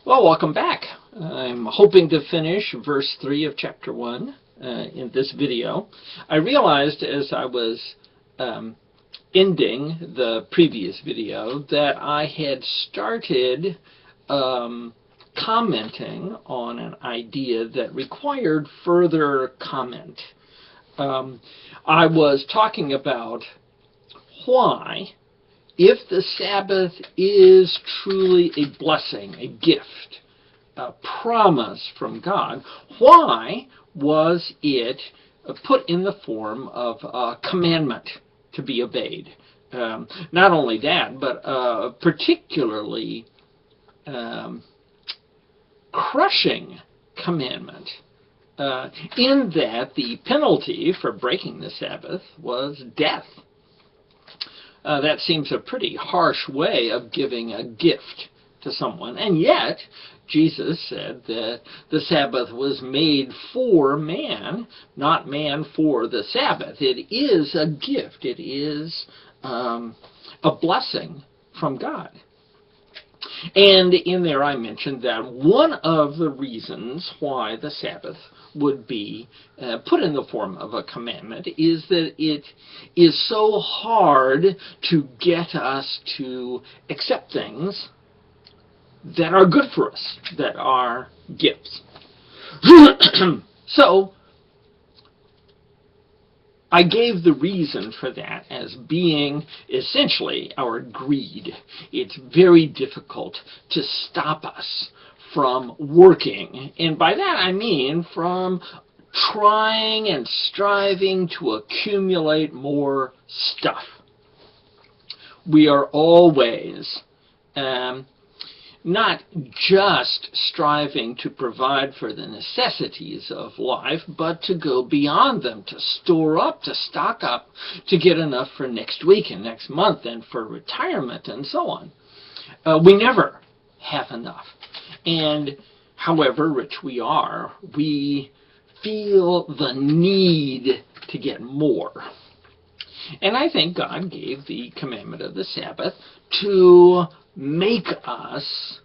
Well, welcome back. I'm hoping to finish verse 3 of chapter 1 in this video. I realized as I was ending the previous video that I had started commenting on an idea that required further comment. I was talking about why, if the Sabbath is truly a blessing, a gift, a promise from God, why was it put in the form of a commandment to be obeyed? Not only that, but a particularly crushing commandment, in that the penalty for breaking the Sabbath was death. That seems a pretty harsh way of giving a gift to someone. And yet, Jesus said that the Sabbath was made for man, not man for the Sabbath. It is a gift. It is a blessing from God. And in there I mentioned that one of the reasons why the Sabbath would be put in the form of a commandment is that it is so hard to get us to accept things that are good for us, that are gifts. So I gave the reason for that as being essentially our greed. It's very difficult to stop us from working, and by that I mean from trying and striving to accumulate more stuff. We are always not just striving to provide for the necessities of life, but to go beyond them, to store up, to stock up, to get enough for next week and next month and for retirement and so on. We never have enough. And however rich we are, we feel the need to get more. And I think God gave the commandment of the Sabbath to make us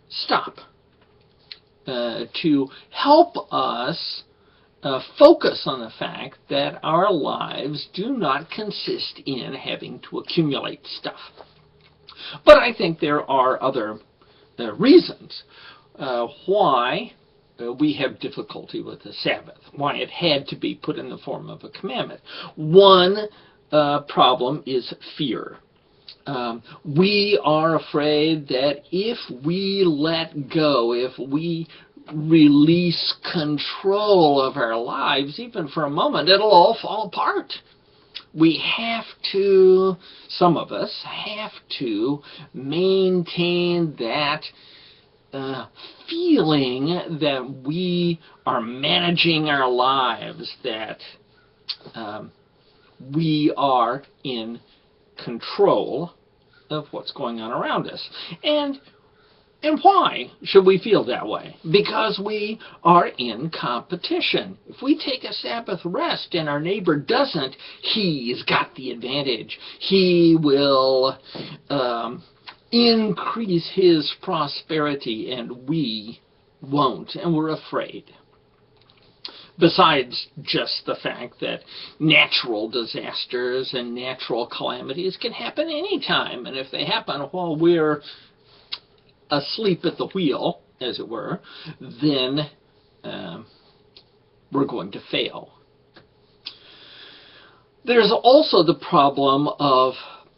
stop, to help us focus on the fact that our lives do not consist in having to accumulate stuff. But I think there are other reasons why we have difficulty with the Sabbath, why it had to be put in the form of a commandment. One problem is fear. We are afraid that if we let go, if we release control of our lives, even for a moment, it'll all fall apart. We have to, some of us, have to maintain that feeling that we are managing our lives, that we are in control of what's going on around us. And why should we feel that way? Because we are in competition. If we take a Sabbath rest and our neighbor doesn't, he's got the advantage. He will increase his prosperity and we won't, and we're afraid. Besides just the fact that natural disasters and natural calamities can happen anytime, and if they happen while we're asleep at the wheel, as it were, then we're going to fail. There's also the problem of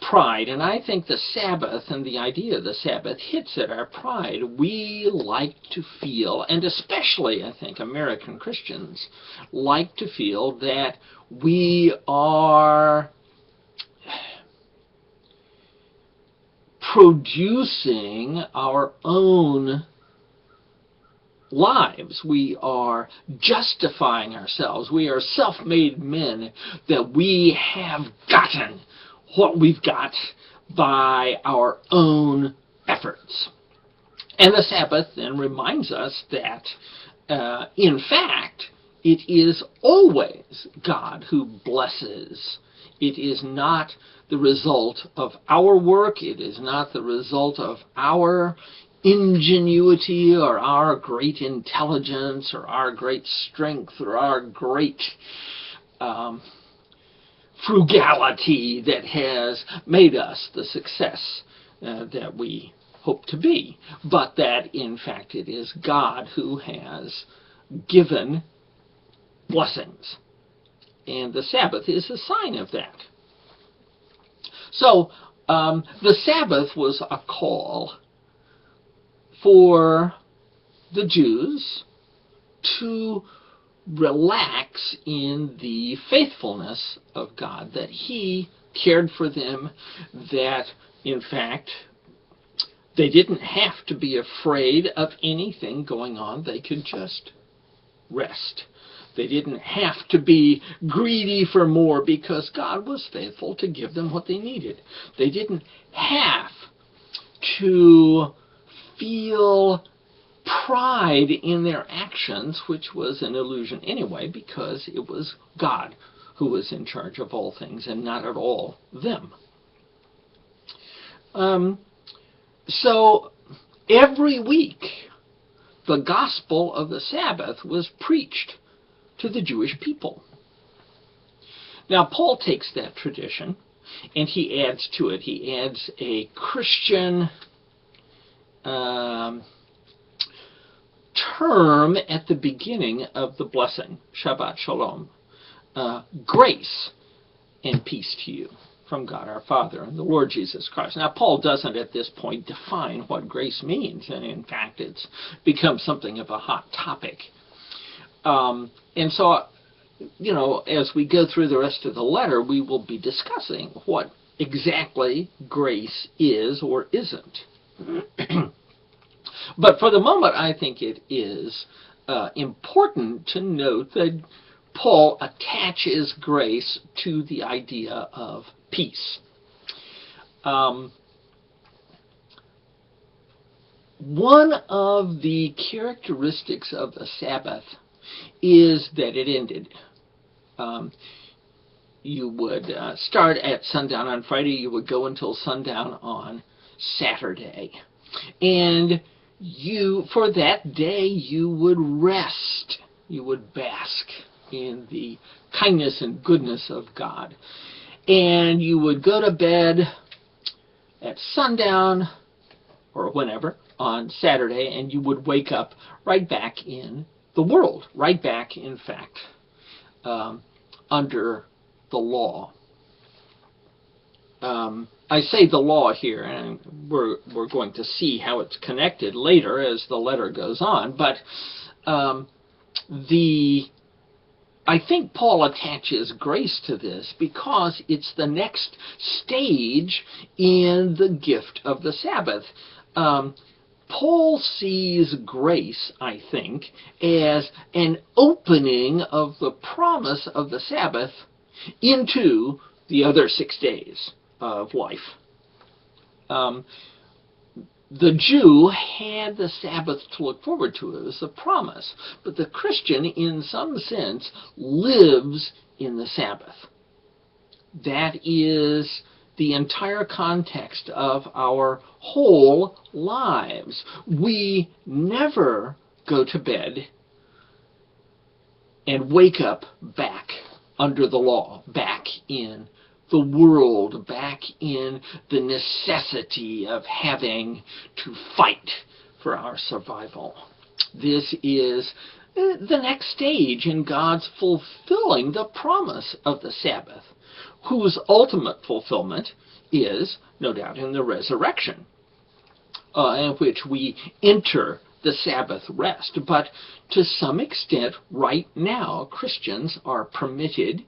pride, and I think the Sabbath and the idea of the Sabbath hits at our pride. We like to feel, and especially I think American Christians like to feel, that we are producing our own lives. We are justifying ourselves. We are self-made men, that we have gotten what we've got by our own efforts. And the Sabbath then reminds us that, in fact, it is always God who blesses. It is not the result of our work. It is not the result of our ingenuity or our great intelligence or our great strength or our great frugality that has made us the success that we hope to be, but that in fact it is God who has given blessings. And the Sabbath is a sign of that. So the Sabbath was a call for the Jews to relax in the faithfulness of God, that He cared for them, that in fact they didn't have to be afraid of anything going on. They could just rest. They didn't have to be greedy for more because God was faithful to give them what they needed. They didn't have to feel pride in their actions, which was an illusion anyway, because it was God who was in charge of all things and not at all them. So every week, the gospel of the Sabbath was preached to the Jewish people. Now, Paul takes that tradition and he adds to it. He adds a Christian term at the beginning of the blessing, Shabbat Shalom, grace and peace to you from God our Father and the Lord Jesus Christ. Now, Paul doesn't at this point define what grace means, and in fact it's become something of a hot topic. And so, as we go through the rest of the letter, we will be discussing what exactly grace is or isn't. But for the moment, I think it is important to note that Paul attaches grace to the idea of peace. One of the characteristics of the Sabbath is that it ended. You would start at sundown on Friday, you would go until sundown on Saturday. And for that day, you would rest. You would bask in the kindness and goodness of God. And you would go to bed at sundown, or whenever, on Saturday, and you would wake up right back in the world, right back, in fact, under the law. I say the law here, and we're going to see how it's connected later as the letter goes on, but I think Paul attaches grace to this because it's the next stage in the gift of the Sabbath. Paul sees grace, I think, as an opening of the promise of the Sabbath into the other 6 days of life. The Jew had the Sabbath to look forward to. It was a promise. But the Christian, in some sense, lives in the Sabbath. That is the entire context of our whole lives. We never go to bed and wake up back under the law, back in the world, back in the necessity of having to fight for our survival. This is the next stage in God's fulfilling the promise of the Sabbath, whose ultimate fulfillment is, no doubt, in the resurrection, in which we enter the Sabbath rest. But to some extent, right now, Christians are permitted,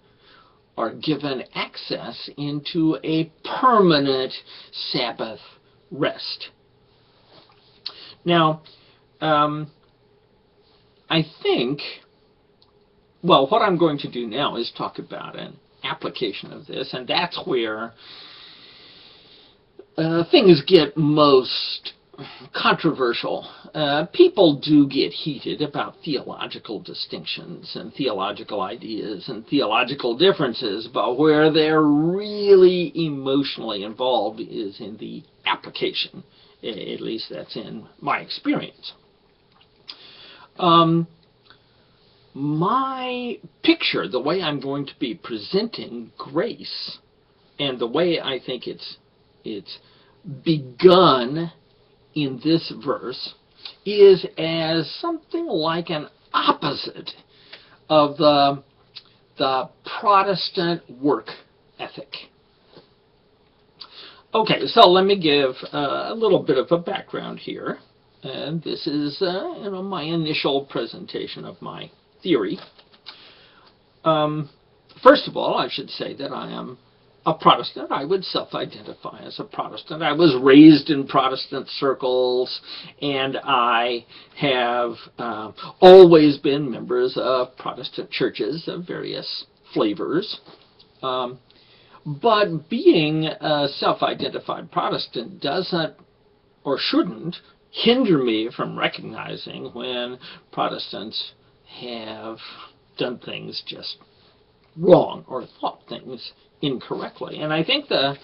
are given access into a permanent Sabbath rest. Now, I think, well, what I'm going to do now is talk about an application of this, and that's where things get most controversial. People do get heated about theological distinctions and theological ideas and theological differences, but where they're really emotionally involved is in the application At least that's in my experience. My picture, the way I'm going to be presenting grace, and the way I think it's begun in this verse, is as something like an opposite of the Protestant work ethic. Okay, so let me give a little bit of a background here. And this is my initial presentation of my theory. First of all, I should say that I am a Protestant. I would self-identify as a Protestant. I was raised in Protestant circles, and I have always been members of Protestant churches of various flavors. But being a self-identified Protestant doesn't or shouldn't hinder me from recognizing when Protestants have done things just wrong or thought things incorrectly. And I think the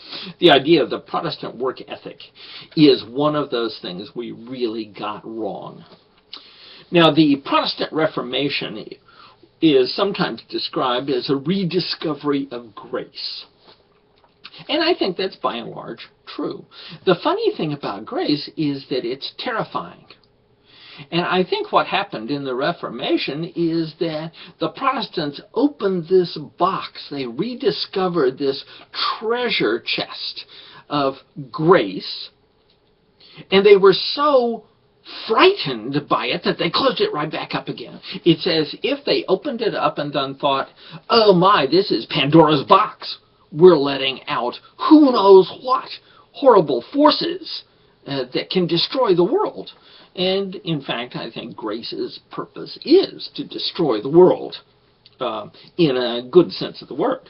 idea of the Protestant work ethic is one of those things we really got wrong. Now, the Protestant Reformation is sometimes described as a rediscovery of grace. And I think that's by and large true. The funny thing about grace is that it's terrifying. And I think what happened in the Reformation is that the Protestants opened this box. They rediscovered this treasure chest of grace. And they were so frightened by it that they closed it right back up again. It's as if they opened it up and then thought, oh my, this is Pandora's box. We're letting out who knows what horrible forces that can destroy the world. And in fact, I think grace's purpose is to destroy the world in a good sense of the word,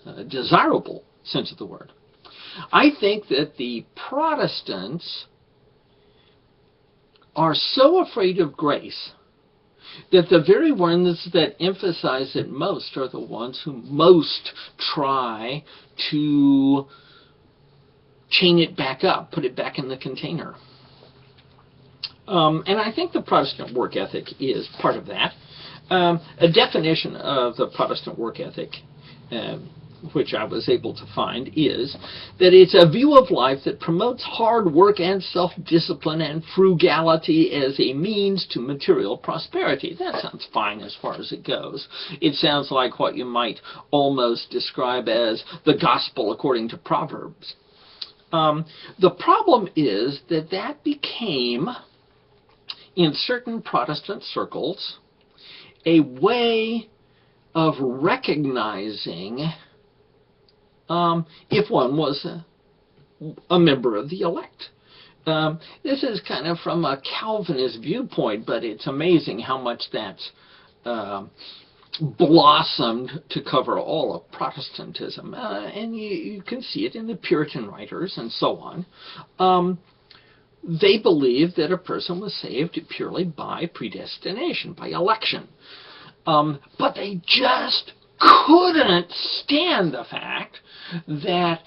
a desirable sense of the word. I think that the Protestants are so afraid of grace that the very ones that emphasize it most are the ones who most try to chain it back up, put it back in the container. And I think the Protestant work ethic is part of that. A definition of the Protestant work ethic, which I was able to find, is that it's a view of life that promotes hard work and self-discipline and frugality as a means to material prosperity. That sounds fine as far as it goes. It sounds like what you might almost describe as the gospel according to Proverbs. The problem is that that became, in certain Protestant circles, a way of recognizing if one was a member of the elect. This is kind of from a Calvinist viewpoint, but it's amazing how much that's blossomed to cover all of Protestantism. And you can see it in the Puritan writers and so on. They believed that a person was saved purely by predestination, by election. But they just couldn't stand the fact that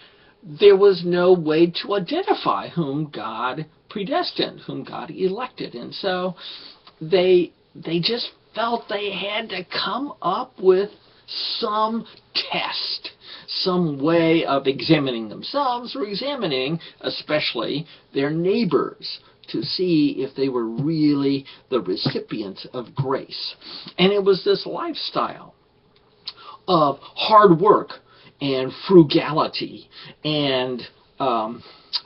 there was no way to identify whom God predestined, whom God elected. And so they just felt they had to come up with some test, some way of examining themselves or examining especially their neighbors to see if they were really the recipients of grace. And it was this lifestyle of hard work and frugality and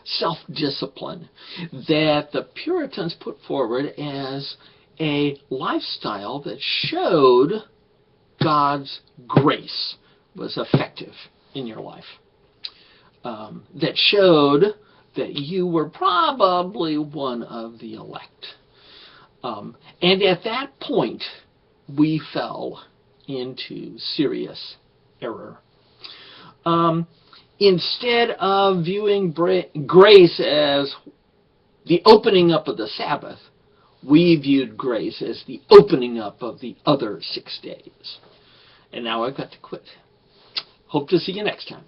self-discipline that the Puritans put forward as a lifestyle that showed God's grace was effective in your life, that showed that you were probably one of the elect. And at that point, we fell into serious error. Instead of viewing grace as the opening up of the Sabbath, we viewed grace as the opening up of the other 6 days. And now I've got to quit. Hope to see you next time.